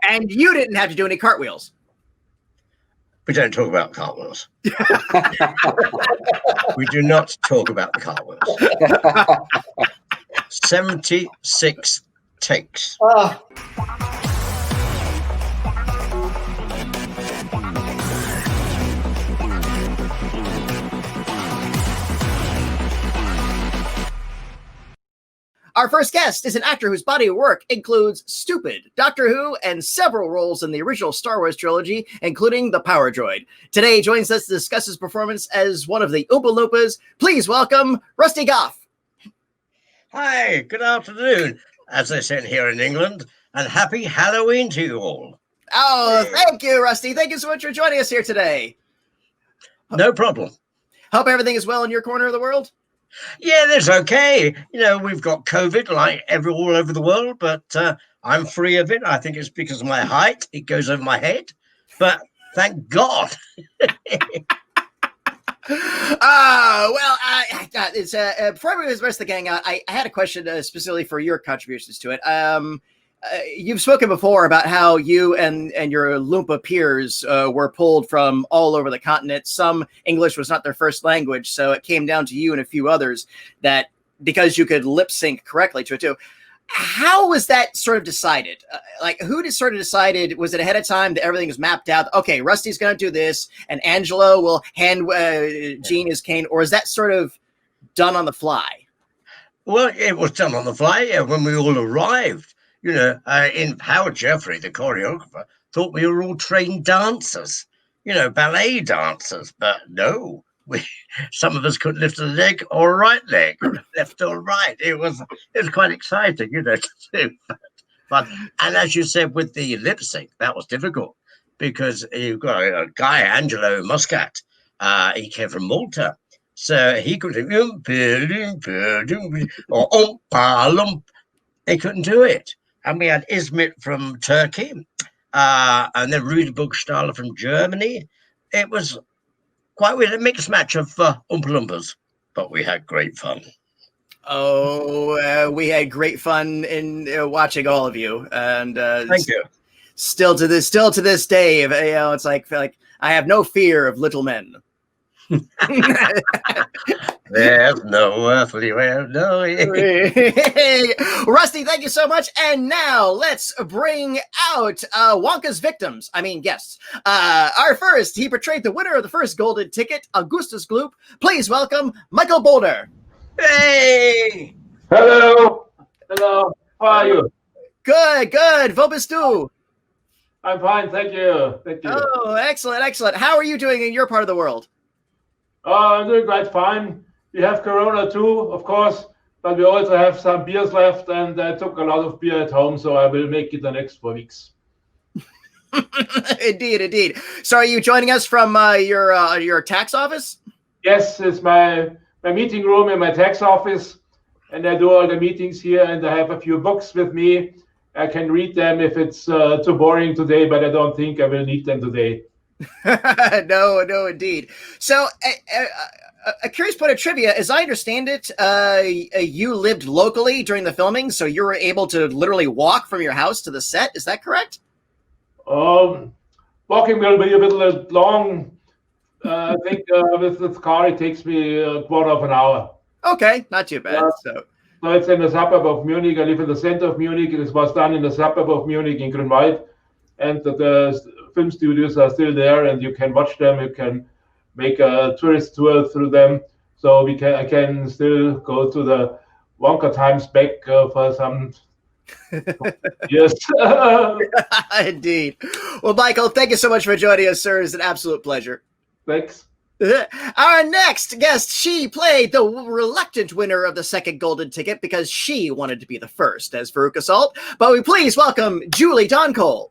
And you didn't have to do any cartwheels. We don't talk about cartwheels. We do not talk about the cartwheels. 76 takes. Oh. Our first guest is an actor whose body of work includes Stupid, Doctor Who, and several roles in the original Star Wars trilogy, including the Power Droid. Today, he joins us to discuss his performance as one of the Oompa Loompas. Please welcome Rusty Goffe. Hi, good afternoon, as they say here in England, and happy Halloween to you all. Oh, thank you, Rusty. Thank you so much for joining us here today. No problem. Hope everything is well in your corner of the world. Yeah, that's okay. You know, we've got COVID like all over the world, but I'm free of it. I think it's because of my height. It goes over my head, but thank God. It's before we rest the gang out, I had a question specifically for your contributions to it. You've spoken before about how you and your Loompa peers were pulled from all over the continent. Some English was not their first language, so it came down to you and a few others that because you could lip sync correctly to it too. How was that sort of decided? Who just sort of decided? Was it ahead of time that everything was mapped out? Okay, Rusty's going to do this, and Angelo will hand Gene his cane, or is that sort of done on the fly? Well, it was done on the fly. Yeah, when we all arrived. You know, in Howard Jeffrey, the choreographer, thought we were all trained dancers, you know, ballet dancers. But no, some of us couldn't lift a leg or a right leg, left or right. It was quite exciting, you know, to do. But and as you said, with the lip sync, that was difficult because you've got a guy, Angelo Muscat. He came from Malta, so he could do Oompa, Loompa, Loompa, or Oompa, Loompa. They couldn't do it. And we had Ismet from Turkey, and then Rudi Buchstaller from Germany. It was quite a mixed match of Oompa Loompas, but we had great fun. Oh, we had great fun in watching all of you, and thank you. Still to this day, you know, it's like I have no fear of little men. There's no earthly way of knowing. Rusty, thank you so much. And now let's bring out Wonka's victims. I mean, guests. Our first, he portrayed the winner of the first golden ticket, Augustus Gloop. Please welcome Michael Bollner. Hey! Hello. Hello. How are you? Good. Wo bist du? I'm fine. Thank you. Thank you. Oh, excellent. How are you doing in your part of the world? I'm doing quite fine. We have Corona too, of course, but we also have some beers left, and I took a lot of beer at home, so I will make it the next 4 weeks. Indeed. So are you joining us from your tax office? Yes, it's my meeting room in my tax office, and I do all the meetings here, and I have a few books with me. I can read them if it's too boring today, but I don't think I will need them today. No, indeed. So, a curious point of trivia, as I understand it, you lived locally during the filming, so you were able to literally walk from your house to the set. Is that correct? Walking will be a little long. I think with the car, it takes me a quarter of an hour. Okay, not too bad. So it's in the suburb of Munich. I live in the center of Munich. It was done in the suburb of Munich in Grünwald, and the film studios are still there, and you can watch them. You can make a tourist tour through them. So I can still go to the Wonka times back for some years. Indeed. Well, Michael, thank you so much for joining us, sir. It's an absolute pleasure. Thanks. Our next guest, she played the reluctant winner of the second golden ticket because she wanted to be the first as Veruca Salt. But we please welcome Julie Doncole.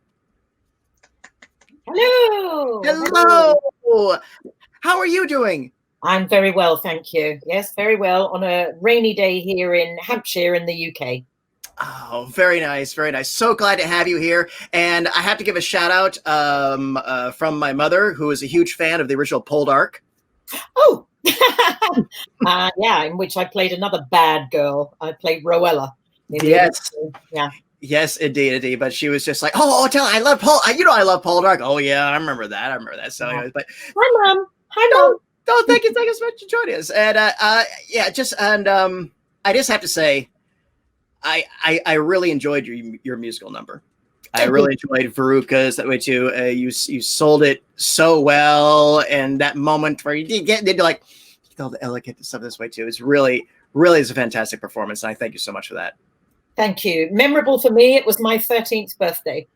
Hello. How are you doing? I'm very well, thank you. Yes, very well on a rainy day here in Hampshire in the UK. Oh, very nice. So glad to have you here. And I have to give a shout out from my mother, who is a huge fan of the original Poldark. Oh, yeah, in which I played another bad girl. I played Roella. Yes. Yeah. Yes, indeed. But she was just like, oh, tell her I love Paul. I love Paul Dark. Oh yeah, I remember that. So, anyways, but Hi, Mom. Hi, Mom. no, thank you so much for joining us. And I just have to say, I really enjoyed your musical number. I really enjoyed Veruca's that way too. You sold it so well, and that moment where you get into like all the elegant stuff this way too. It's really is a fantastic performance, and I thank you so much for that. Thank you. Memorable for me. It was my 13th birthday.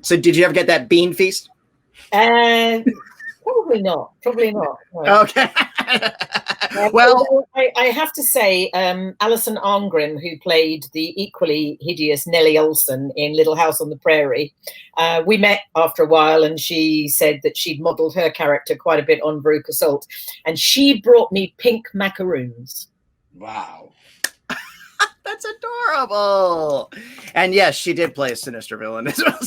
So did you ever get that bean feast? Probably not. No. Okay. Well, I have to say, Alison Arngrim, who played the equally hideous Nellie Olsen in Little House on the Prairie, we met after a while, and she said that she'd modelled her character quite a bit on Veruca Salt, and she brought me pink macaroons. Wow. That's adorable. And yes, she did play a sinister villain as well.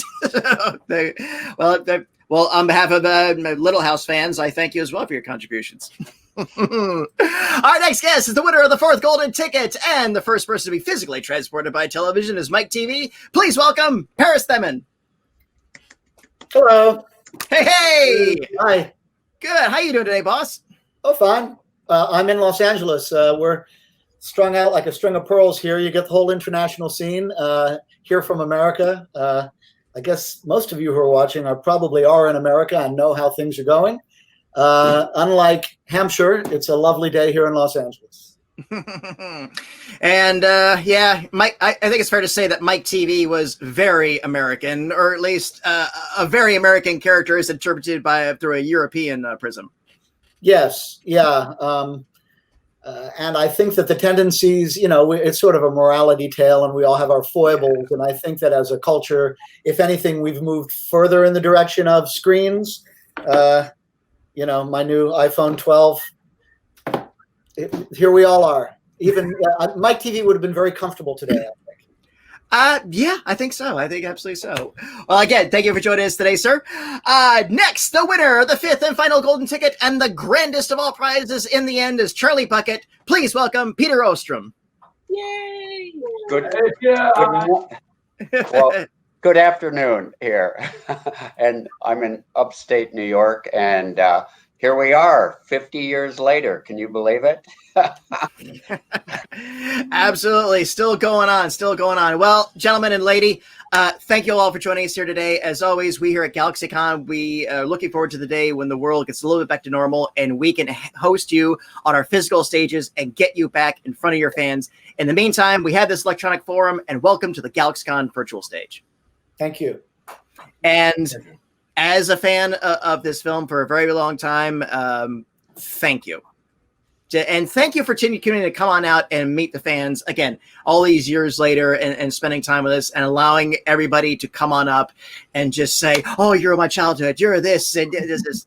Well, on behalf of the Little House fans, I thank you as well for your contributions. Our next guest is the winner of the 4th golden ticket, and the first person to be physically transported by television is Mike Teevee. Please welcome Paris Themmen. Hello. Hey. Hi. Good. How you doing today, boss? Oh, fine. I'm in Los Angeles. We're strung out like a string of pearls here. You get the whole international scene here from America. I guess most of you who are watching probably are in America and know how things are going. Unlike Hampshire, it's a lovely day here in Los Angeles. And Mike, I think it's fair to say that Mike Teevee was very American, or at least a very American character is interpreted through a European prism. Yes, yeah. And I think that the tendencies, it's sort of a morality tale, and we all have our foibles. And I think that as a culture, if anything, we've moved further in the direction of screens. My new iPhone 12, here we all are. Even Mike Teevee would have been very comfortable today, I think. Yeah, I think so. I think absolutely so. Well, again, thank you for joining us today, sir. Next, the winner of the 5th and final golden ticket and the grandest of all prizes in the end is Charlie Puckett. Please welcome Peter Ostrom. Yay! Good afternoon here. And I'm in upstate New York, and here we are 50 years later. Can you believe it? Absolutely. Still going on. Well, gentlemen and lady, thank you all for joining us here today. As always, we here at GalaxyCon, we are looking forward to the day when the world gets a little bit back to normal and we can host you on our physical stages and get you back in front of your fans. In the meantime, we have this electronic forum, and welcome to the GalaxyCon virtual stage. Thank you. And as a fan of this film for a very long time, thank you. And thank you for continuing to come on out and meet the fans again, all these years later, and spending time with us and allowing everybody to come on up and just say, oh, you're my childhood. You're this. And this is.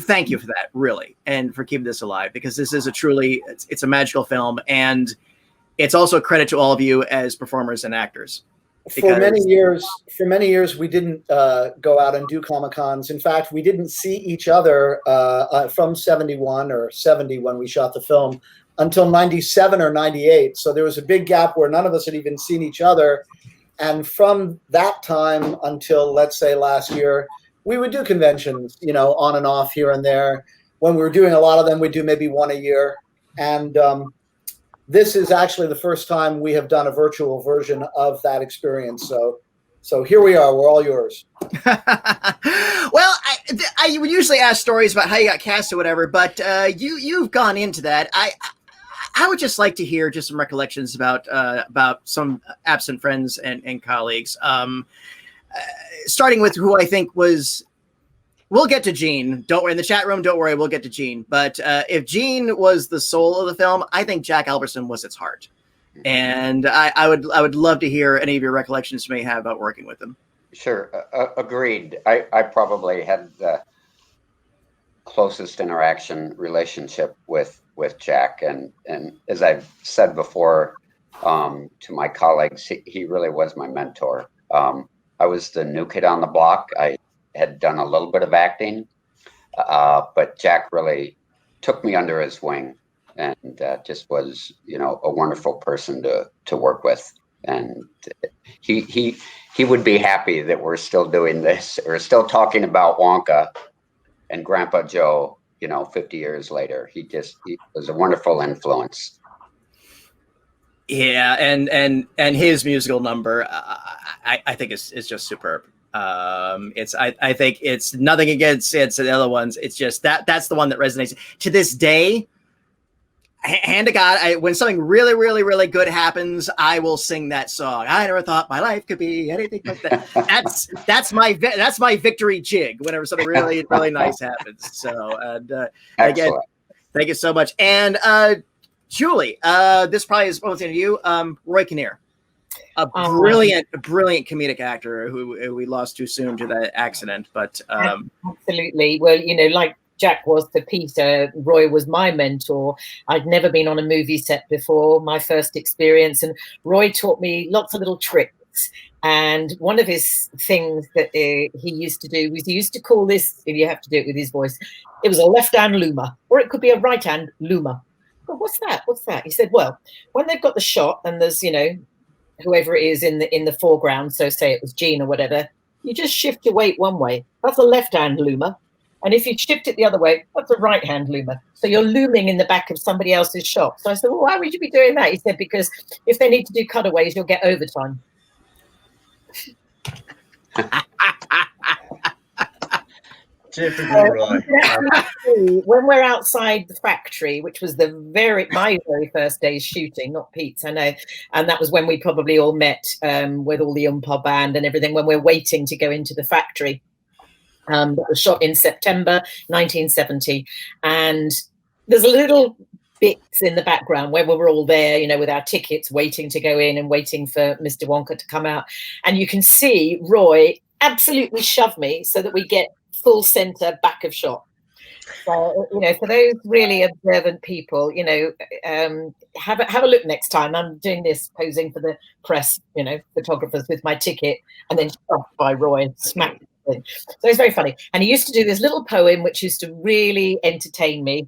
Thank you for that, really. And for keeping this alive, because this is it's a magical film. And it's also a credit to all of you as performers and actors. For many years, we didn't go out and do Comic-Cons. In fact, we didn't see each other from 71 or 70 when we shot the film until 97 or 98. So there was a big gap where none of us had even seen each other. And from that time until, let's say, last year, we would do conventions, on and off here and there. When we were doing a lot of them, we'd do maybe one a year. And this is actually the first time we have done a virtual version of that experience. So here we are. We're all yours. Well, I would usually ask stories about how you got cast or whatever, but you've gone into that. I would just like to hear just some recollections about some absent friends and colleagues. Starting with who I think was. We'll get to Gene. Don't worry. In the chat room, don't worry. We'll get to Gene. But if Gene was the soul of the film, I think Jack Albertson was its heart. And I would love to hear any of your recollections you may have about working with him. Sure. Agreed. I probably had the closest relationship with Jack. And as I've said before to my colleagues, he really was my mentor. I was the new kid on the block. I had done a little bit of acting, but Jack really took me under his wing and just was, a wonderful person to work with. and he would be happy that we're still doing this, or still talking about Wonka and Grandpa Joe, 50 years later. He was a wonderful influence. Yeah, and his musical number, I think is just superb. I think it's nothing against the other ones. It's just that's the one that resonates to this day. Hand to God, when something really, really, really good happens, I will sing that song. I never thought my life could be anything like that. That's my victory jig whenever something really, really nice happens. So, and again, thank you so much. And Julie, this probably is one to you. Roy Kinnear, a brilliant comedic actor who we lost too soon to that accident. But absolutely, well, like Jack was to Peter, Roy was my mentor. I'd never been on a movie set before, my first experience, and Roy taught me lots of little tricks. And one of his things that he used to do was he used to call this, if you have to do it with his voice, it was a left-hand loomer, or it could be a right-hand loomer. Well, what's that? What's that? He said, well, when they've got the shot and there's, whoever it is in the foreground, so say it was Gene or whatever, you just shift your weight one way. That's a left-hand loomer. And if you shift it the other way, that's a right-hand loomer. So you're looming in the back of somebody else's shop. So I said, well, why would you be doing that? He said, because if they need to do cutaways, you'll get overtime. Typical Roy. When we're outside the factory, which was my very first day's shooting, not Pete's, I know, and that was when we probably all met with all the Oompa band and everything, when we're waiting to go into the factory. That was shot in September 1970, and there's a little bits in the background where we were all there, with our tickets, waiting to go in and waiting for Mr. Wonka to come out, and you can see Roy absolutely shove me so that we get full center back of shot. So, for those really observant people, have a look next time. I'm doing this posing for the press, photographers with my ticket, and then shoved by Roy and smacked. So it's very funny. And he used to do this little poem which used to really entertain me.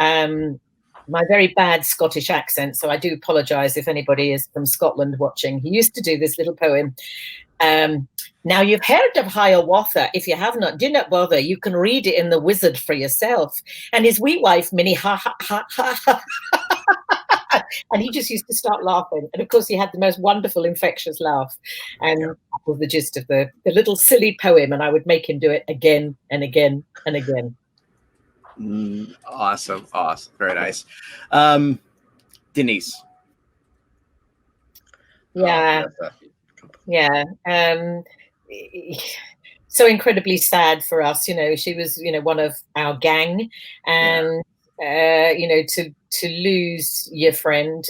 My very bad Scottish accent, so I do apologise if anybody is from Scotland watching. He used to do this little poem. Now you've heard of Hiawatha. If you have not, do not bother. You can read it in The Wizard for yourself. And his wee wife, Minnie, ha, ha, ha, ha, ha. And he just used to start laughing. And of course, he had the most wonderful, infectious laugh. And that was the gist of the little silly poem. And I would make him do it again and again and again. Awesome. Very nice. Denise. Yeah. So incredibly sad for us. She was, one of our gang. And, to lose your friend,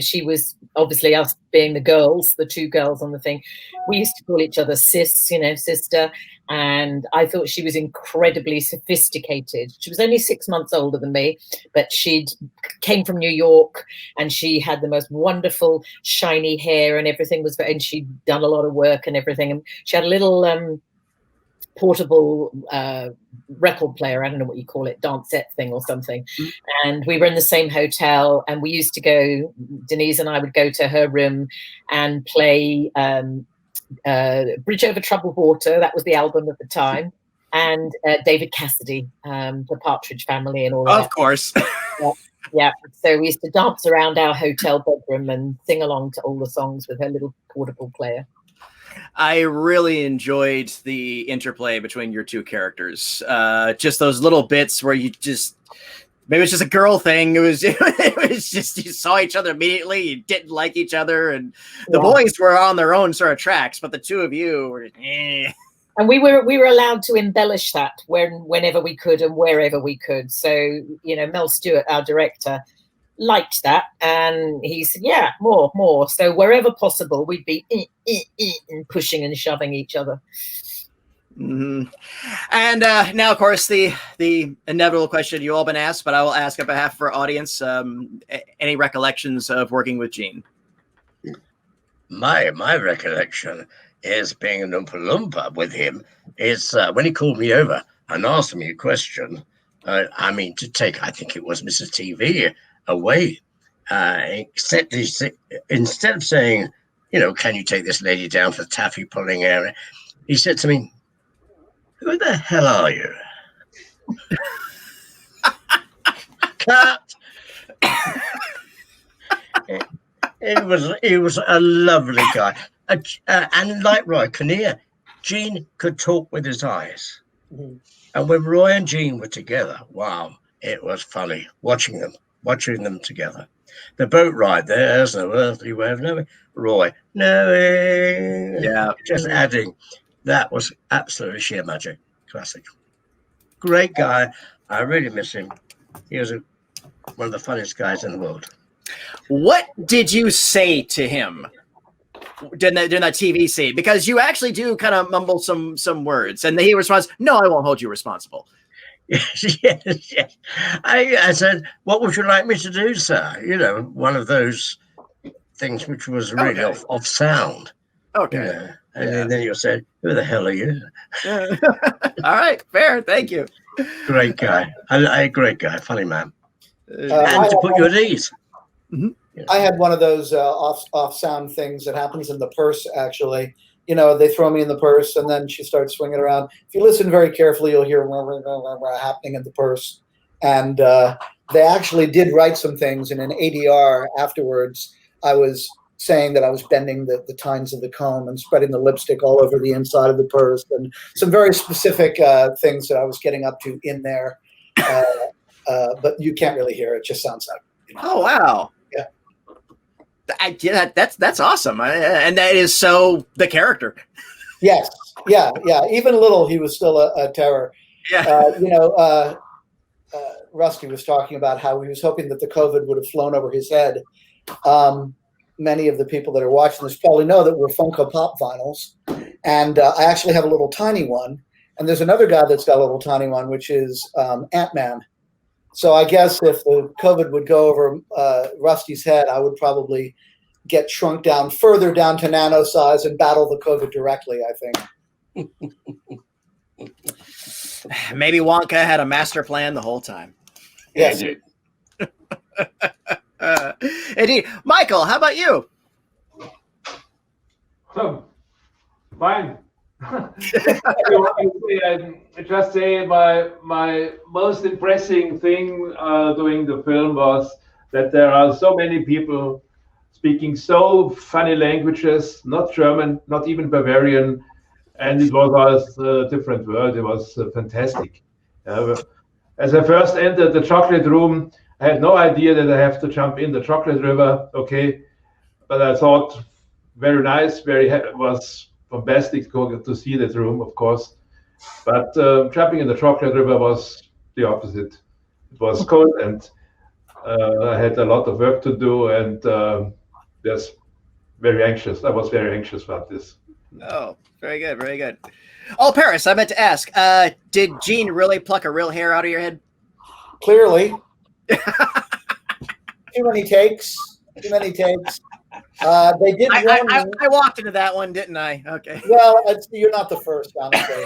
she was obviously, us being the two girls on the thing, we used to call each other sis, sister, and I thought she was incredibly sophisticated. She was only 6 months older than me, but she'd came from New York, and she had the most wonderful shiny hair, and everything was, and she'd done a lot of work and everything, and she had a little portable record player, I don't know what you call it, dancette thing or something. And we were in the same hotel, and we used to go, Denise and I would go to her room and play Bridge Over Troubled Water. That was the album at the time. And David Cassidy, the Partridge Family and all that. Of course. Yeah. So we used to dance around our hotel bedroom and sing along to all the songs with her little portable player. I really enjoyed the interplay between your two characters. Just those little bits where you just, maybe it's just a girl thing. It was just, you saw each other immediately. You didn't like each other. And the boys were on their own sort of tracks, but the two of you were, And we were allowed to embellish that whenever we could and wherever we could. So, Mel Stewart, our director, liked that, and he said, yeah, more. So wherever possible, we'd be pushing and shoving each other. Mm-hmm. And now, of course, the inevitable question you all been asked, but I will ask on behalf of our audience, any recollections of working with Gene? My recollection is being an Oompa Loompa with him is when he called me over and asked me a question, to take, I think it was Mrs. Teevee away, instead of saying, can you take this lady down for the taffy pulling area? He said to me, "Who the hell are you?" Cut. He was a lovely guy, and like Roy Kinnear, Gene could talk with his eyes. Mm-hmm. And when Roy and Gene were together, wow, it was funny watching them together. The boat ride, there's no earthly way of knowing. Roy, knowing. Yeah. Just adding. That was absolutely sheer magic. Classic. Great guy. I really miss him. He was one of the funniest guys in the world. What did you say to him during that TV scene? Because you actually do kind of mumble some words, and he responds, "No, I won't hold you responsible." Yes. I said, "What would you like me to do, sir?" One of those things which was really off sound. Okay. And then you said, "Who the hell are you?" All right, fair. Thank you. Great guy. Great guy. Funny man. And to put you at ease. Mm-hmm. I had one of those off sound things that happens in the purse, actually. They throw me in the purse, and then she starts swinging around. If you listen very carefully, you'll hear happening in the purse. And they actually did write some things in an ADR afterwards. I was saying that I was bending the tines of the comb and spreading the lipstick all over the inside of the purse, and some very specific things that I was getting up to in there. But you can't really hear it. It just sounds like. Oh, wow. Yeah. That's awesome. And that is so the character. Yes. Yeah. Even little, he was still a terror. Yeah. Rusty was talking about how he was hoping that the COVID would have flown over his head. Many of the people that are watching this probably know that we're Funko Pop vinyls. And I actually have a little tiny one. And there's another guy that's got a little tiny one, which is Ant-Man. So I guess if the COVID would go over Rusty's head, I would probably get shrunk down further down to nano size and battle the COVID directly, I think. Maybe Wonka had a master plan the whole time. Yes. Indeed. Michael, how about you? Fine. I just say my most impressive thing doing the film was that there are so many people speaking so funny languages, not German, not even Bavarian, and it was a different world. It was fantastic. As I first entered the chocolate room, I had no idea that I have to jump in the chocolate river. Okay, but I thought very nice, was bombastic to see that room, of course. But jumping in the chocolate river was the opposite. It was cold, and I had a lot of work to do, and yes, very anxious. I was very anxious about this. Oh, very good, very good. Oh, Paris, I meant to ask, did Gene really pluck a real hair out of your head? Clearly. Too many takes. They did warn me. I walked into that one, didn't I? Okay. Well, you're not the first, honestly.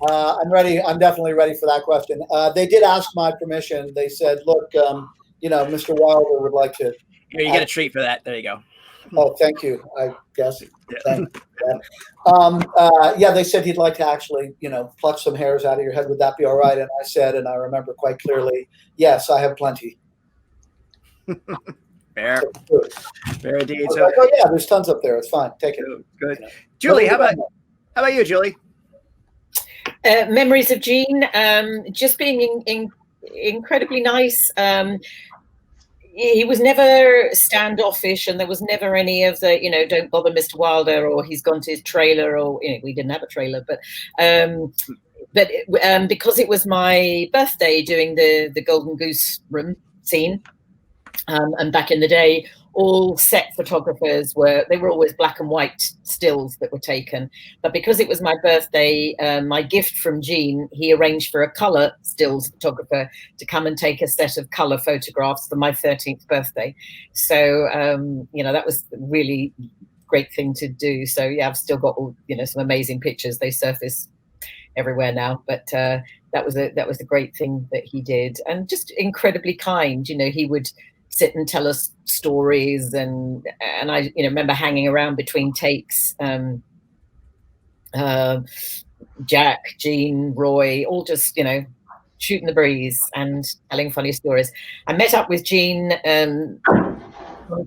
I'm ready. I'm definitely ready for that question. They did ask my permission. They said, "Look, Mr. Wilder would like to." Here, you get a treat for that. There you go. Oh, thank you. I guess. Yeah. Yeah, they said he'd like to actually, pluck some hairs out of your head. Would that be all right? And I said, and I remember quite clearly, yes, I have plenty. Fair indeed. So, oh yeah, there's tons up there. It's fine. Take it. Good. Julie, how about you, Julie? Memories of Gene, just being incredibly nice. He was never standoffish, and there was never any of the, don't bother Mr. Wilder, or he's gone to his trailer, or we didn't have a trailer, but because it was my birthday doing the Golden Goose room scene, and back in the day, all set photographers were always black and white stills that were taken. But because it was my birthday, my gift from Gene, he arranged for a color stills photographer to come and take a set of color photographs for my 13th birthday. So, that was a really great thing to do. So yeah, I've still got all, some amazing pictures. They surface everywhere now, but that was a great thing that he did. And just incredibly kind. He would sit and tell us stories, and I remember hanging around between takes. Jack, Jean, Roy, all just shooting the breeze and telling funny stories. I met up with Jean some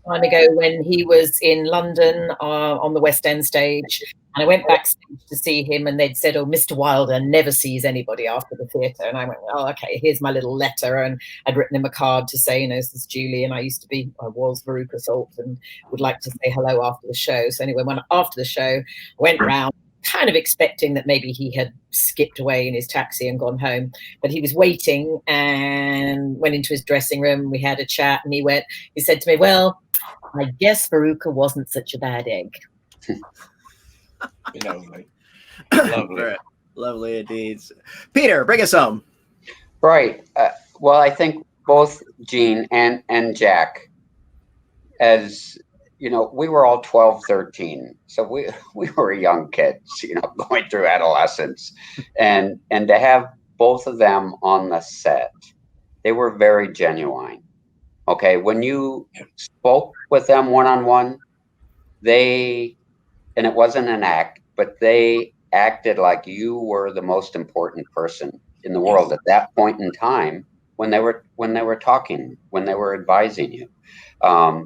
time ago when he was in London on the West End stage, and I went backstage to see him, and they'd said, "Oh, Mr. Wilder never sees anybody after the theatre." And I went, "Oh, okay, here's my little letter." And I'd written him a card to say, "This is Julie, and I was Veruca Salt, and would like to say hello after the show." So anyway, after the show, went round, kind of expecting that maybe he had skipped away in his taxi and gone home, but he was waiting, and went into his dressing room. We had a chat, and he said to me, "Well, I guess Veruca wasn't such a bad egg." Lovely. Lovely indeed. Peter, bring us home. Right. Well, I think both Jean and Jack, as we were all 12, 13. So we were young kids, going through adolescence. And to have both of them on the set, they were very genuine. Okay. When you spoke with them one-on-one, and it wasn't an act, but they acted like you were the most important person in the world at that point in time when they were talking, when they were advising you.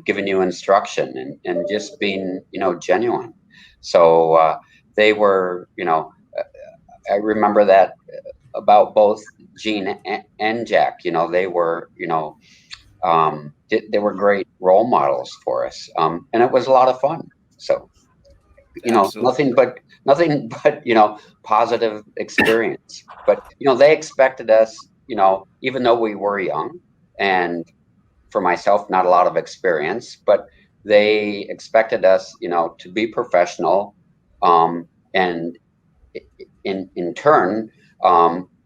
Giving you instruction and just being, genuine. So they were, I remember that about both Jean and Jack. They were, they were great role models for us, and it was a lot of fun. So, nothing but positive experience. But they expected us, even though we were young, and for myself, not a lot of experience, but they expected us, to be professional. And in turn,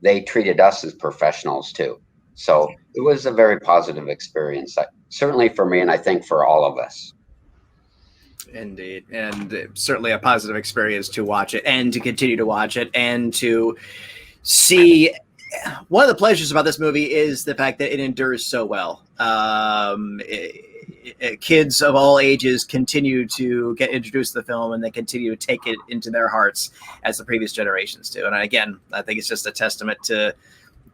they treated us as professionals too. So it was a very positive experience, certainly for me, and I think for all of us. Indeed. And certainly a positive experience to watch it and to continue to watch it and to see. One of the pleasures about this movie is the fact that it endures so well. Kids of all ages continue to get introduced to the film, and they continue to take it into their hearts as the previous generations do. And again, I think it's just a testament to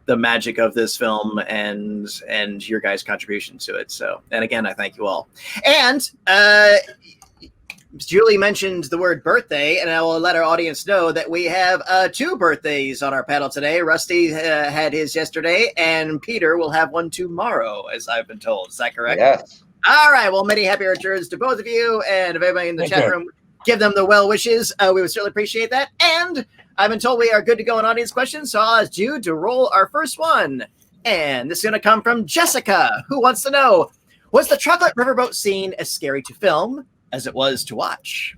the magic of this film and your guys' contribution to it. So, and again, I thank you all. And Julie mentioned the word birthday, and I will let our audience know that we have 2 birthdays on our panel today. Rusty had his yesterday, and Peter will have one tomorrow, as I've been told. Is that correct? Yes. All right. Well, many happy returns to both of you, and if everybody in the chat room give them the well wishes, we would certainly appreciate that. And I've been told we are good to go on audience questions, so I'll ask you to roll our first one. And this is going to come from Jessica, who wants to know, was the chocolate riverboat scene as scary to film as it was to watch?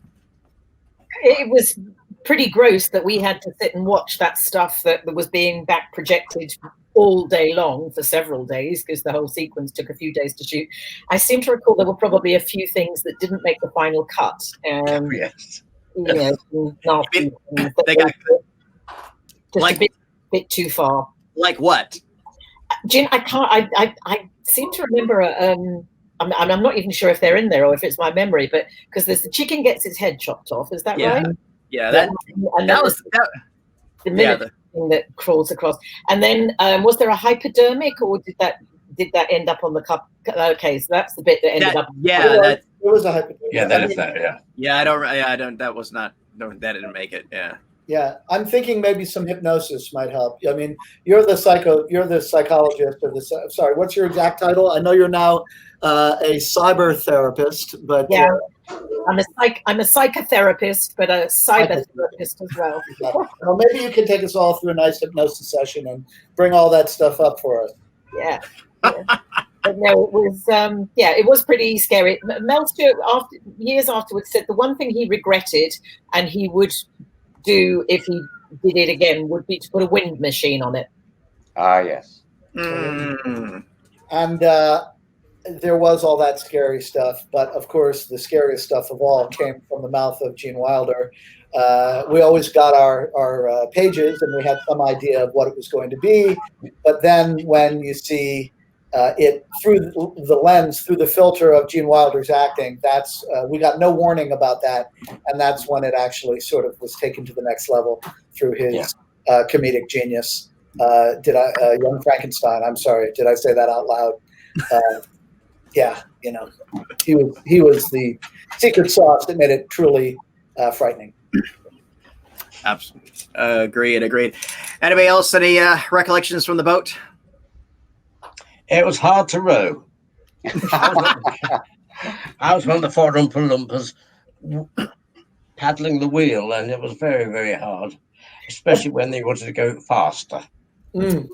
It was pretty gross that we had to sit and watch that stuff that was being back projected all day long for several days, because the whole sequence took a few days to shoot. I seem to recall there were probably a few things that didn't make the final cut. Yes. Nasty things They got just like, a bit too far. Like what? Jim, I seem to remember I'm not even sure if they're in there or if it's my memory, but because there's the chicken gets its head chopped off, is that right? Yeah, that was the minute thing that crawls across. And then was there a hypodermic, or did that end up on the cup? Okay, so that's the bit that ended up. Yeah, there was a hypodermic. Yeah, that is that. Yeah. Yeah, I don't. That was not. No, that didn't make it. Yeah. Yeah, I'm thinking maybe some hypnosis might help. I mean, you're the psychologist, or sorry, what's your exact title? I know you're now a cyber therapist, but yeah, I'm a psychotherapist, but a cyber therapist as well. Well, maybe you can take us all through a nice hypnosis session and bring all that stuff up for us. Yeah. But no, it was pretty scary. Mel Stewart, years afterwards, said the one thing he regretted, and he would do if he did it again, would be to put a wind machine on it. Yes. And there was all that scary stuff, but of course the scariest stuff of all came from the mouth of Gene Wilder. We always got our pages, and we had some idea of what it was going to be, but then when you see it through the lens, through the filter of Gene Wilder's acting. That's we got no warning about that, and that's when it actually sort of was taken to the next level through his comedic genius. Young Frankenstein? I'm sorry, did I say that out loud? Yeah, he was the secret sauce that made it truly frightening. Absolutely. Agreed. Anybody else? Any recollections from the boat? It was hard to row. I was one of the 4 Oompa Loompas paddling the wheel, and it was very, very hard, especially when they wanted to go faster. And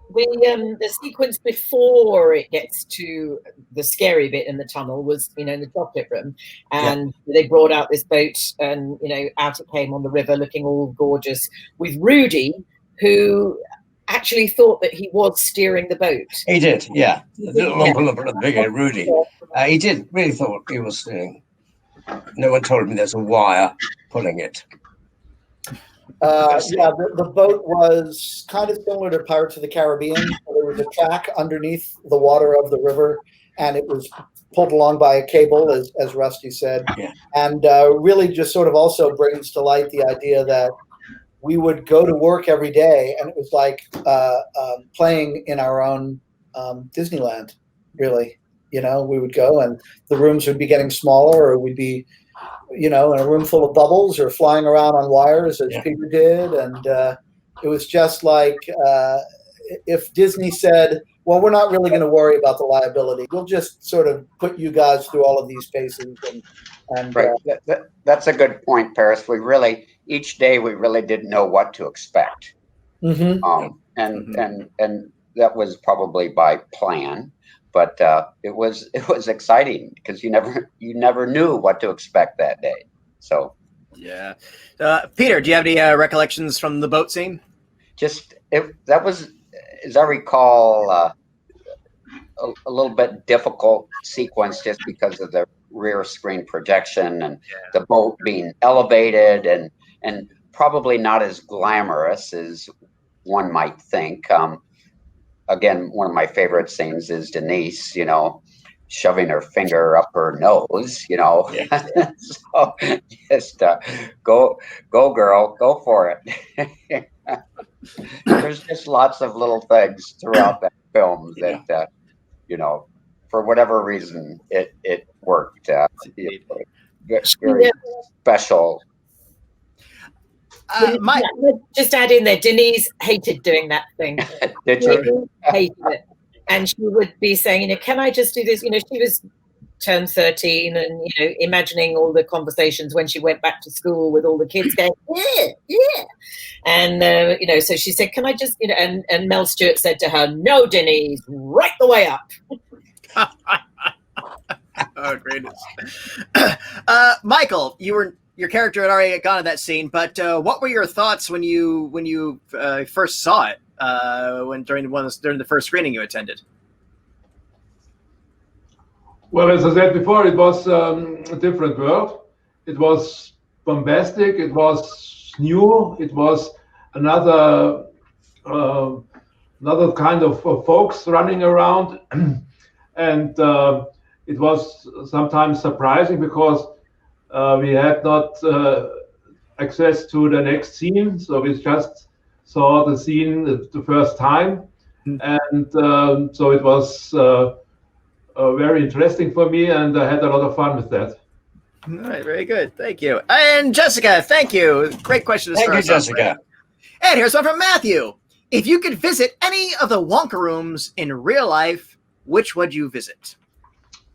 the sequence before it gets to the scary bit in the tunnel was, in the chocolate room, and they brought out this boat, and out it came on the river, looking all gorgeous, with Rudy, who actually thought that he was steering the boat. He did, yeah. The little Oompa Loompa, the bigger Rudy. He did really thought he was steering. No one told me there's a wire pulling it. The boat was kind of similar to Pirates of the Caribbean. There was a track underneath the water of the river, and it was pulled along by a cable, as Rusty said. Yeah. And really just sort of also brings to light the idea that we would go to work every day, and it was like playing in our own Disneyland, really. We would go, and the rooms would be getting smaller, or we'd be in a room full of bubbles or flying around on wires as Peter did. And it was just like if Disney said, well, we're not really going to worry about the liability. We'll just sort of put you guys through all of these paces. And right. That's a good point, Paris. Each day we really didn't know what to expect. Mm-hmm. And that was probably by plan. But it was exciting because you never knew what to expect that day. So, yeah. Peter, do you have any recollections from the boat scene? That was, as I recall, a little bit difficult sequence just because of the rear screen projection and the boat being elevated and probably not as glamorous as one might think. Again, one of my favorite scenes is Denise, shoving her finger up her nose, So just go girl, go for it. There's just lots of little things throughout that film that, for whatever reason, it worked. Very special. Just add in there, Denise hated doing that thing. Did you? Hated it. And she would be saying, can I just do this? She was turned 13 and, imagining all the conversations when she went back to school with all the kids going, yeah. And, so she said, can I just, and Mel Stewart said to her, no, Denise, right the way up. Oh, greatness. Michael, your character had already gone to that scene, but what were your thoughts when you first saw it? During the first screening you attended? Well, as I said before, it was a different world. It was bombastic. It was new. It was another kind of folks running around, and it was sometimes surprising because we had not access to the next scene, so we just saw the scene the first time, and so it was very interesting for me, and I had a lot of fun with that. All right, very good, thank you. And Jessica, thank you. Great question to start. Thank you, Jessica. And here's one from Matthew. If you could visit any of the Wonka rooms in real life, which would you visit?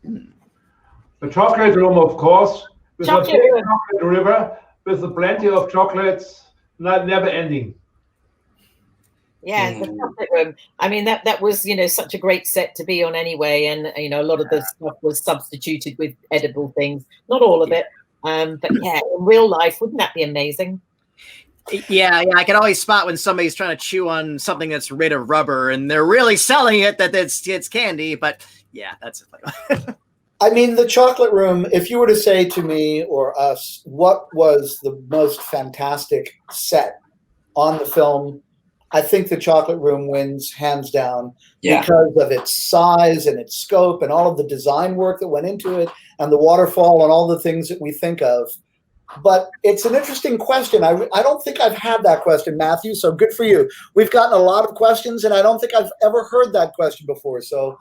The chocolate room, of course. With a big Chocolate chocolate river, with plenty of chocolates, never ending. Yeah, the chocolate room. I mean, that was, such a great set to be on anyway. And, a lot of the stuff was substituted with edible things. Not all of it. But yeah, in real life, wouldn't that be amazing? Yeah, I can always spot when somebody's trying to chew on something that's made of rubber and they're really selling it that it's candy. But yeah, that's it. I mean, the chocolate room, if you were to say to me or us, what was the most fantastic set on the film I think the chocolate room wins hands down Yeah. because of its size and its scope and all of the design work that went into it and the waterfall and all the things that we think of. But it's an interesting question. I don't think I've had that question, Matthew, so good for you. We've gotten a lot of questions, and I don't think I've ever heard that question before. So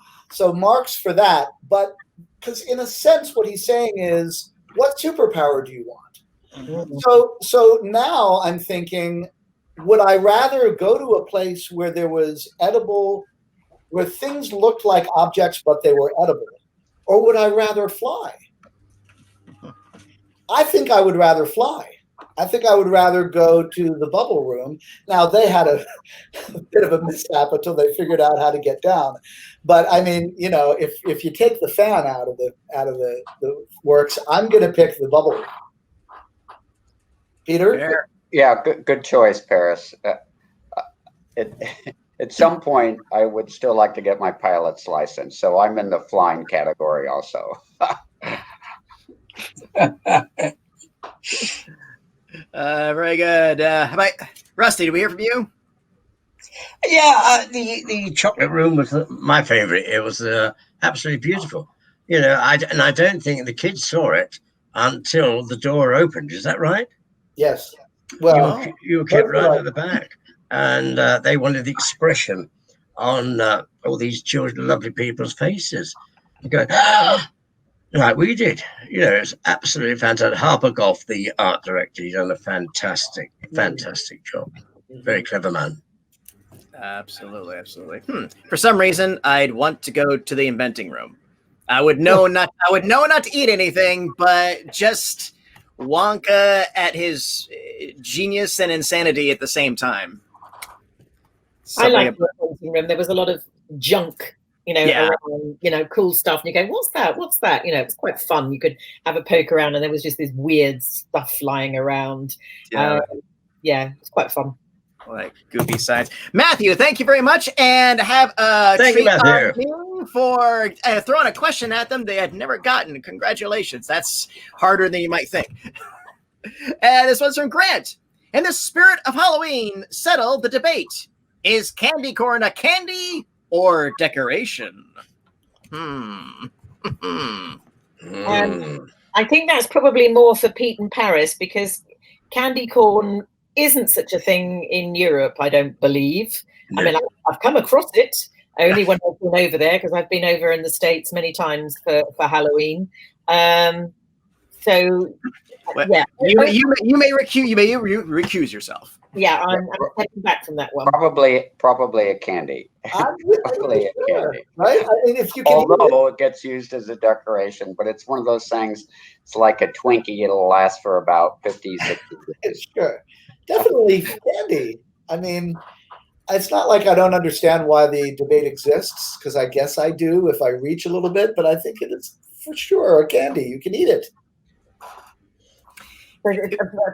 marks for that. But because in a sense, what he's saying is, what superpower do you want? So now I'm thinking, would I rather go to a place where there was edible, where things looked like objects, but they were edible? Or would I rather fly? I think I would rather fly. I think I would rather go to the bubble room. Now, they had a bit of a mishap until they figured out how to get down. But I mean, you know, if you take the fan out of the works, I'm going to pick the bubble room. Peter? Yeah, good choice, Paris. At some point, I would still like to get my pilot's license, so I'm in the flying category also. Very good. How about Rusty? Did we hear from you? Yeah, the chocolate room was my favorite. It was absolutely beautiful. You know, I don't think the kids saw it until the door opened. Is that right? Yes. Well, you were kept right at the back, and they wanted the expression on all these children, lovely people's faces. You go, like we did. You know, it's absolutely fantastic. Harper Goffe, the art director, he's done a fantastic job. Very clever man. Absolutely. For some reason, I'd want to go to the inventing room. I would know not to eat anything, but just Wonka at his genius and insanity at the same time. I like the inventing room. There was a lot of junk, you know, around, you know, cool stuff. And you go, what's that? You know, it's quite fun. You could have a poke around and there was just this weird stuff flying around. It's quite fun. Like goofy science. Matthew, thank you very much, and have a treat on you for throwing a question at them they had never gotten. Congratulations. That's harder than you might think. And this one's from Grant. In the spirit of Halloween, settle the debate. Is candy corn a candy or decoration? I think that's probably more for Pete and Paris, because candy corn isn't such a thing in Europe, I don't believe. No. I mean, I've come across it only when I've been over there, because I've been over in the States many times for Halloween. You may recuse yourself. Yeah, I'm taking back from that one. Probably a candy. Probably a candy. Right? I mean, if you can Although it gets used as a decoration, but it's one of those things. It's like a Twinkie. It'll last for about 50, 60 years. Sure. Definitely candy. I mean, it's not like I don't understand why the debate exists, because I guess I do if I reach a little bit, but I think it is for sure a candy. You can eat it.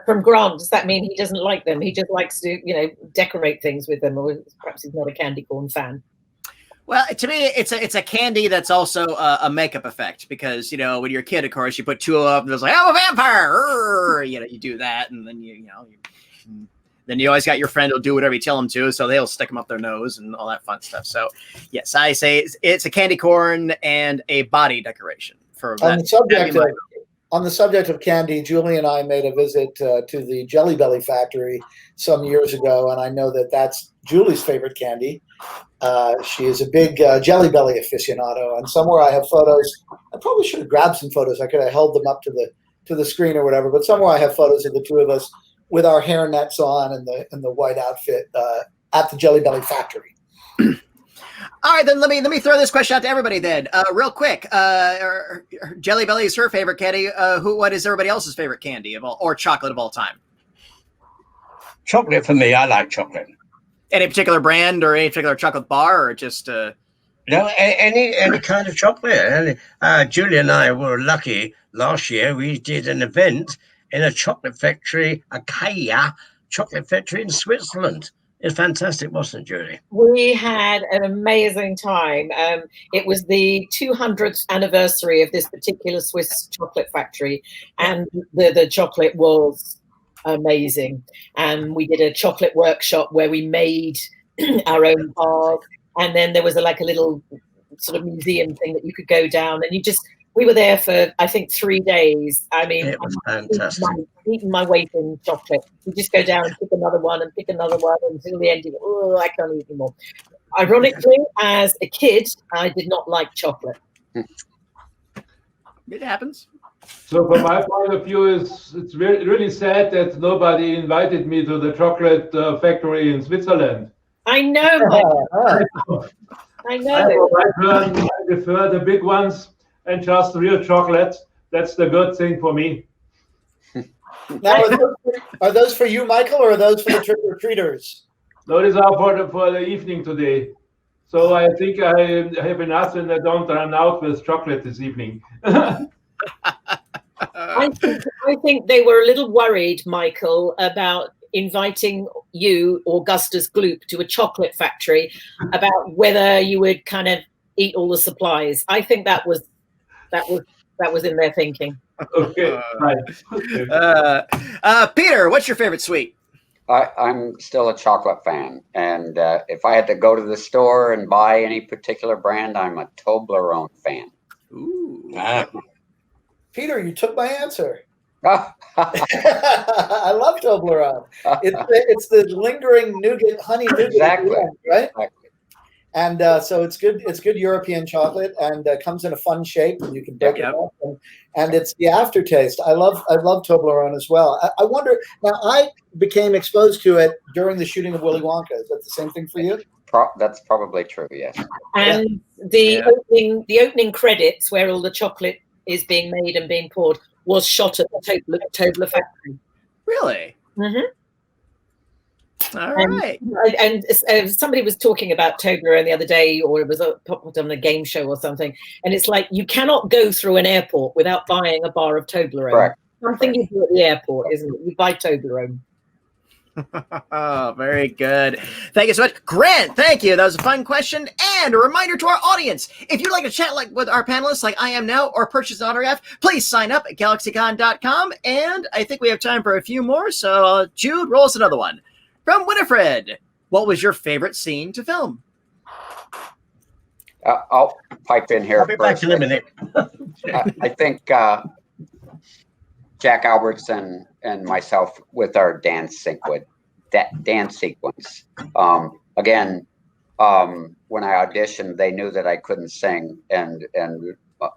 From Grant, does that mean he doesn't like them? He just likes to, you know, decorate things with them, or perhaps he's not a candy corn fan. Well, to me, it's a candy that's also a makeup effect, because, you know, when you're a kid, of course, you put two of them, it's like, I'm a vampire, you know, you do that, and then then you always got your friend who'll do whatever you tell them to, so they'll stick them up their nose and all that fun stuff. So, yes, I say it's a candy corn and a body decoration. On the subject of candy, Julie and I made a visit to the Jelly Belly factory some years ago, and I know that that's Julie's favorite candy. She is a big Jelly Belly aficionado, and somewhere I have photos. I probably should have grabbed some photos. I could have held them up to the screen or whatever, but somewhere I have photos of the two of us with our hair nets on and the white outfit at the Jelly Belly factory. All right, then let me throw this question out to everybody then, real quick. Jelly Belly is her favorite candy. What is everybody else's favorite candy or chocolate of all time? Chocolate for me. I like chocolate. Any particular brand or any particular chocolate bar, or just? No, any kind of chocolate. Julie and I were lucky last year. We did an event in a chocolate factory, a Kaya chocolate factory in Switzerland. It's fantastic, wasn't it, Julie? We had an amazing time. It was the 200th anniversary of this particular Swiss chocolate factory, and the chocolate was amazing. And we did a chocolate workshop where we made our own bars. And then there was a little sort of museum thing that you could go down, and we were there for, I think, 3 days. I mean, It was fantastic. Eating my weight in chocolate. You just go down and pick another one until the end. You go, oh, I can't eat anymore. Ironically, as a kid, I did not like chocolate. It happens. So from my point of view, it's really sad that nobody invited me to the chocolate factory in Switzerland. I know. I know. I prefer the big ones and just real chocolate. That's the good thing for me. Now, are those for you, Michael, or are those for the trick-or-treaters? Those are for the evening today. So I think I have enough and I don't run out with chocolate this evening. I think they were a little worried, Michael, about inviting you, Augustus Gloop, to a chocolate factory, about whether you would kind of eat all the supplies. I think that was in their thinking. Okay, right. Peter, what's your favorite sweet? I'm still a chocolate fan, and if I had to go to the store and buy any particular brand, I'm a Toblerone fan. Ooh. Peter, you took my answer. I love Toblerone. It's the lingering honey nougat, Exactly. right? Exactly. And so it's good. It's good European chocolate, and comes in a fun shape, and you can break it up. And it's the aftertaste. I love Toblerone as well. I wonder. Now, I became exposed to it during the shooting of Willy Wonka. Is that the same thing for you? That's probably true. Yes. And the opening credits, where all the chocolate is being made and being poured, was shot at the Tobler factory. Really? Mm-hmm. All right. And somebody was talking about Toblerone the other day, or it was on a game show or something. And it's like, you cannot go through an airport without buying a bar of Toblerone. Correct. Something you do at the airport, isn't it? You buy Toblerone. Oh, very good. Thank you so much. Grant, thank you. That was a fun question. And a reminder to our audience, if you'd like to chat with our panelists like I am now, or purchase an autograph, please sign up at GalaxyCon.com. And I think we have time for a few more. So Jude, roll us another one. From Winifred, what was your favorite scene to film? I'll pipe in here. I'll be back in a minute. I think Jack Albertson and myself with our dance sequence. Again, when I auditioned, they knew that I couldn't sing, and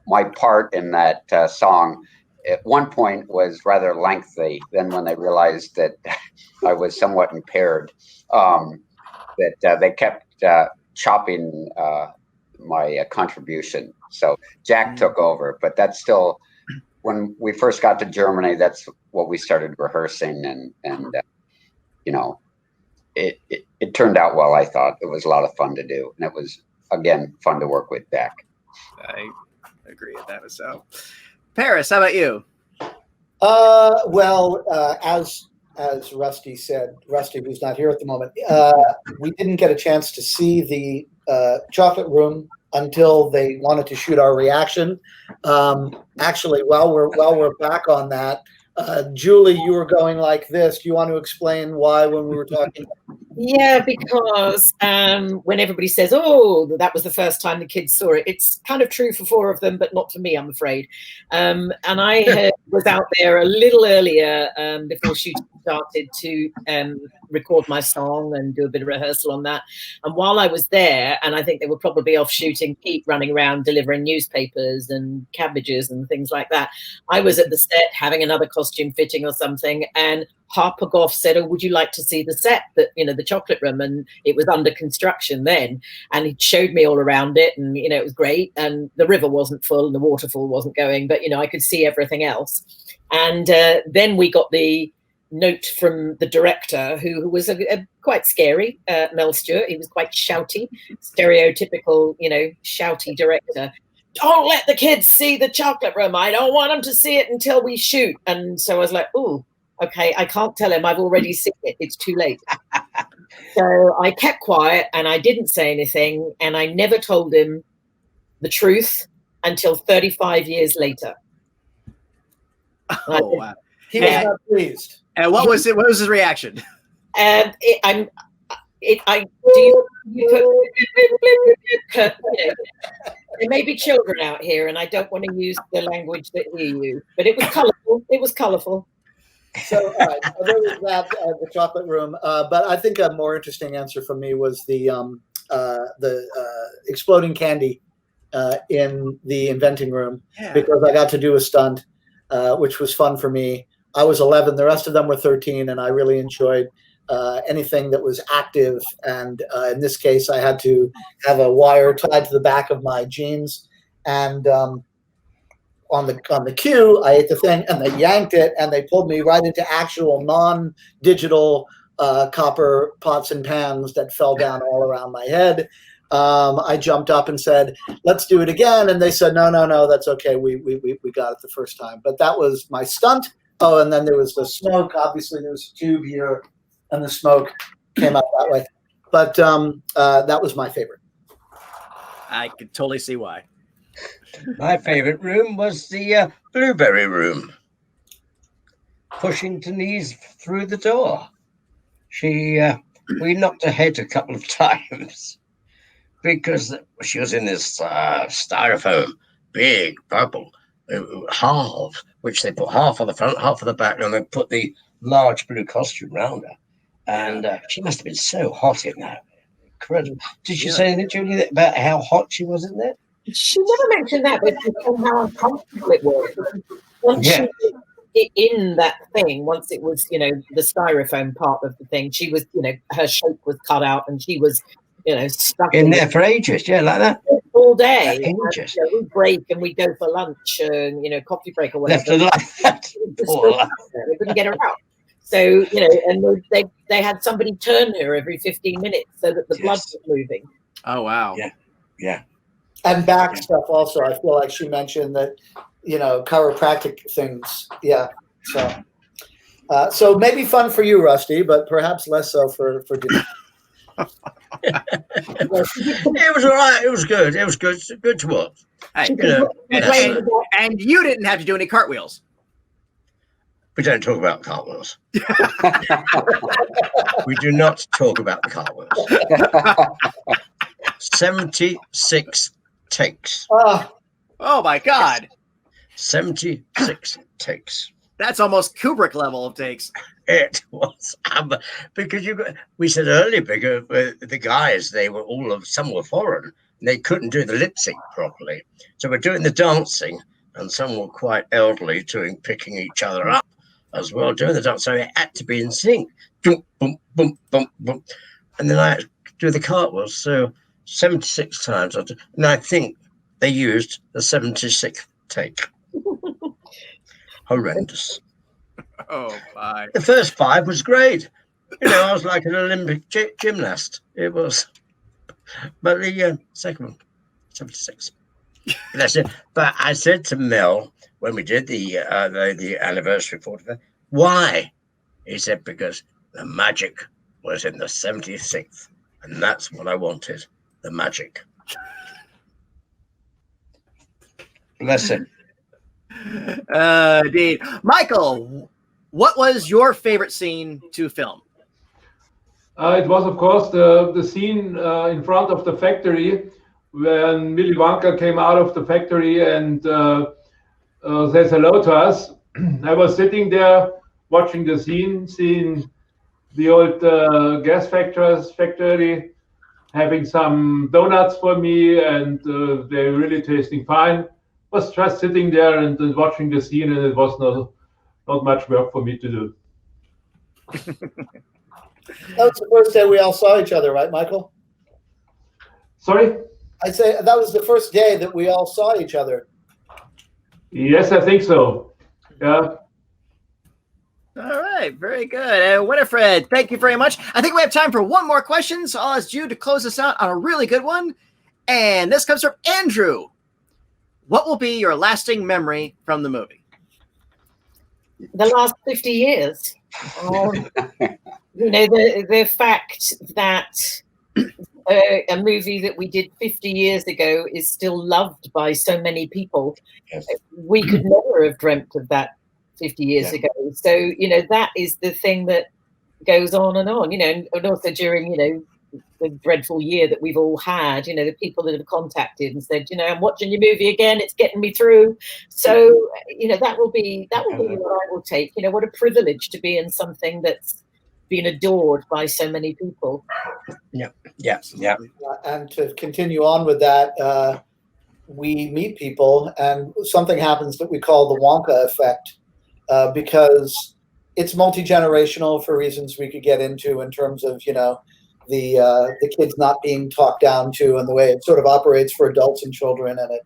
my part in that song at one point was rather lengthy. Then when they realized that I was somewhat impaired, that they kept chopping my contribution. So Jack took over, but that's still, when we first got to Germany, that's what we started rehearsing, and you know, it turned out well. I thought it was a lot of fun to do, and it was, again, fun to work with Jack. I agree with that. So, Paris, how about you? As Rusty said, Rusty, who's not here at the moment, we didn't get a chance to see the chocolate room until they wanted to shoot our reaction. Actually, while we're back on that, Julie, you were going like this. Do you want to explain why when we were talking? Yeah, because when everybody says, "Oh, that was the first time the kids saw it," it's kind of true for 4 of them, but not for me, I'm afraid. And I was out there a little earlier before shooting started to record my song and do a bit of rehearsal on that. And while I was there, and I think they were probably off shooting Pete running around delivering newspapers and cabbages and things like that, I was at the set having another costume fitting or something, and Harper Goffe said, "Oh, would you like to see the set, that, you know, the chocolate room?" And it was under construction then, and he showed me all around it, and, you know, it was great. And the river wasn't full and the waterfall wasn't going, but, you know, I could see everything else. And then we got the note from the director, who was a quite scary, Mel Stewart. He was quite shouty, stereotypical, you know, shouty director. "Don't let the kids see the chocolate room. I don't want them to see it until we shoot." And so I was like, "Oh, okay, I can't tell him. I've already seen it. It's too late." So I kept quiet and I didn't say anything, and I never told him the truth until 35 years later. Oh, wow. He was not pleased. And what was it? What was his reaction? There may be children out here, and I don't want to use the language that you use, but it was colourful. It was colourful. So, all right, there was that, the chocolate room. But I think a more interesting answer from me was the exploding candy in the inventing room, because I got to do a stunt, which was fun for me. I was 11; the rest of them were 13, and I really enjoyed anything that was active. And in this case, I had to have a wire tied to the back of my jeans, and on the cue, I ate the thing, and they yanked it, and they pulled me right into actual non-digital copper pots and pans that fell down all around my head. I jumped up and said, "Let's do it again," and they said, "No, that's okay. We got it the first time." But that was my stunt. Oh, and then there was the smoke. Obviously, there was a tube here, and the smoke came out that way. But that was my favorite. I could totally see why. My favorite room was the blueberry room. Pushing Denise through the door. We knocked her head a couple of times because she was in this styrofoam, big purple, half, which they put half on the front, half on the back, and they put the large blue costume round her. And she must have been so hot in that. Incredible. Did she say anything, Julie, about how hot she was in there? She never mentioned that, but she said how uncomfortable it was. Once she was in that thing, once it was, the styrofoam part of the thing, she was, her shape was cut out, and she was, stuck in there for ages, like that. All day. Ages. And, we'd break and we'd go for lunch and, coffee break or whatever. Left her like that. They couldn't get her out. So, and they had somebody turn her every 15 minutes so that the blood was moving. Oh, wow. Yeah. And back stuff also. I feel like she mentioned that, chiropractic things. Yeah. So maybe fun for you, Rusty, but perhaps less so for Denise. It was all right. It was good. It was good. Good to watch. Hey, and you didn't have to do any cartwheels. We don't talk about cartwheels. We do not talk about the cartwheels. 76 takes. Oh my God. 76 takes. That's almost Kubrick level of takes. It was because we said earlier, because the guys, some were foreign, and they couldn't do the lip sync properly. So we're doing the dancing, and some were quite elderly, picking each other up as well, doing the dance. So it had to be in sync. Boom, boom, boom, boom, boom. And then I had to do the cartwheels. So 76 times. And I think they used the 76th take. Horrendous. Oh, my. The first 5 was great. I was like an Olympic gymnast. It was. But the second one, 76. That's it. But I said to Mel when we did the anniversary 45, why? He said, because the magic was in the 76th. And that's what I wanted, the magic. Bless him. Indeed. Michael, what was your favorite scene to film? It was, of course, the scene in front of the factory when Willy Wonka came out of the factory and says hello to us. I was sitting there watching the scene, seeing the old gas factory, having some donuts for me, and they're really tasting fine. Was just sitting there and watching the scene, and it was not much work for me to do. That was the first day we all saw each other, right, Michael? Sorry? I'd say that was the first day that we all saw each other. Yes, I think so. Yeah. All right, very good. And Winifred, thank you very much. I think we have time for one more question, so I'll ask you to close us out on a really good one. And this comes from Andrew. What will be your lasting memory from the movie? The last 50 years. The fact that a movie that we did 50 years ago is still loved by so many people. Yes. We could never have dreamt of that 50 years ago. So, you know, that is the thing that goes on, you know, and also during, you know, the dreadful year that we've all had, you know, the people that have contacted and said, you know, I'm watching your movie again, it's getting me through. So, you know, that will be what I will take. You know, what a privilege to be in something that's been adored by so many people. Yeah. And to continue on with that, we meet people and something happens that we call the Wonka Effect, because it's multi-generational for reasons we could get into in terms of, you know, the kids not being talked down to and the way it sort of operates for adults and children, and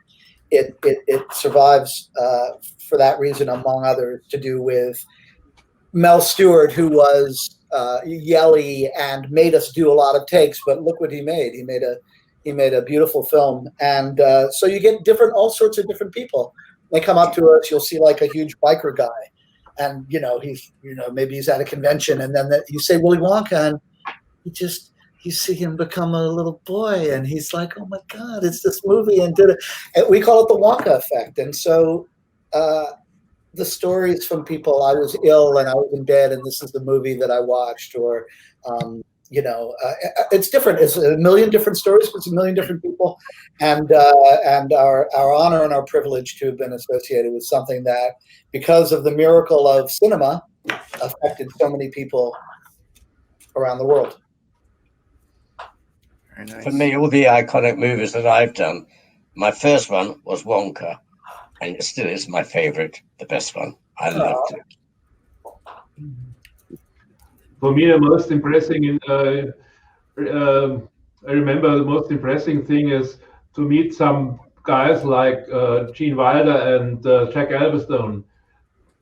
it survives for that reason, among others, to do with Mel Stewart, who was yelly and made us do a lot of takes, but look what he made. He made a beautiful film, and so you get all sorts of different people. They come up to us. You'll see like a huge biker guy, and you know maybe he's at a convention, and then you say Willy Wonka, and you see him become a little boy, and he's like, oh my God, it's this movie, and we call it the Wonka Effect. And so the stories from people, I was ill and I was in bed, and this is the movie that I watched, or you know, it's different. It's a million different stories, it's a million different people, and our honor and our privilege to have been associated with something that, because of the miracle of cinema, affected so many people around the world. Very nice. For me, all the iconic movies that I've done, my first one was Wonka, and it still is my favorite, the best one. I loved it. For me, the most impressing, I remember the most impressing thing is to meet some guys like Gene Wilder and Jack Elverstone.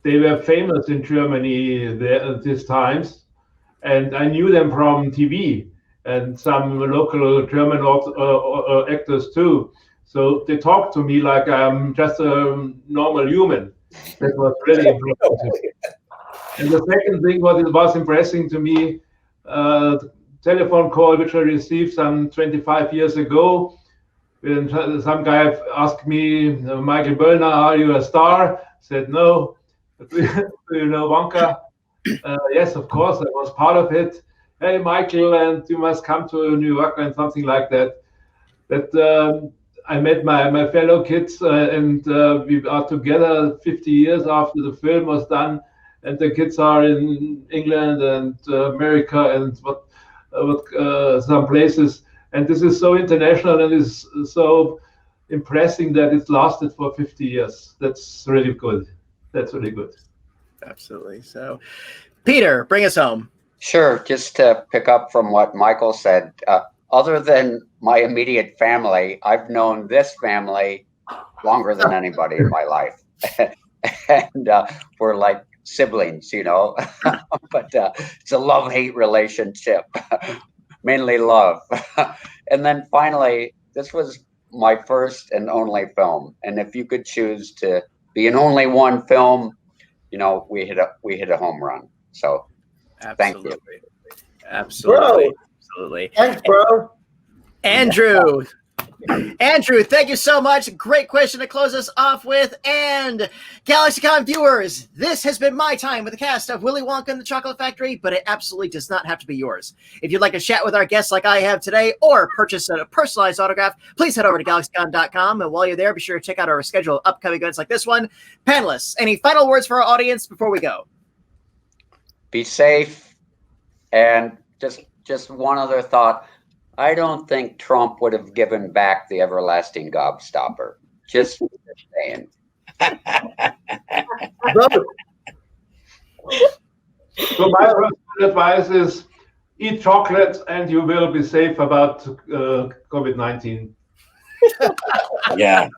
They were famous in Germany at these times, and I knew them from TV and some local German actors too. So they talked to me like I'm just a normal human. That was really impressive. And the second thing, what it was impressing to me, telephone call which I received some 25 years ago. When some guy asked me, Michael Bollner, are you a star? I said no. Do you know Wonka? Yes, of course, I was part of it. Hey, Michael, and you must come to New York and something like that. I met my fellow kids, and we are together 50 years after the film was done, and the kids are in England and America and some places. And this is so international and is so impressing that it's lasted for 50 years. That's really good. That's really good. Absolutely. So, Peter, bring us home. Sure. Just to pick up from what Michael said, other than my immediate family, I've known this family longer than anybody in my life. And we're like siblings, you know, but it's a love-hate relationship, mainly love. And then finally, this was my first and only film. And if you could choose to be in only one film, you know, we hit a home run. So Absolutely. Thank you. Absolutely. Bro. Absolutely. Thanks, bro. Andrew, thank you so much. Great question to close us off with. And GalaxyCon viewers, this has been my time with the cast of Willy Wonka and the Chocolate Factory, but it absolutely does not have to be yours. If you'd like to chat with our guests like I have today, or purchase a personalized autograph, please head over to GalaxyCon.com. And while you're there, be sure to check out our schedule of upcoming events like this one. Panelists, any final words for our audience before we go? Be safe. And just one other thought. I don't think Trump would have given back the everlasting gobstopper. Just saying. So my advice is eat chocolate and you will be safe about COVID-19. Yeah.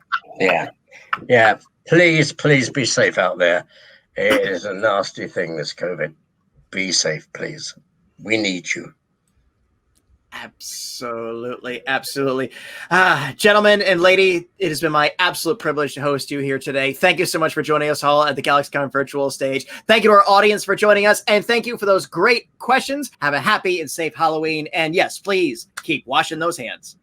Please be safe out there. It is a nasty thing, this COVID. Be safe, please. We need you. Absolutely. Gentlemen and lady, it has been my absolute privilege to host you here today. Thank you so much for joining us all at the GalaxyCon virtual stage. Thank you to our audience for joining us, and thank you for those great questions. Have a happy and safe Halloween, and yes, please keep washing those hands.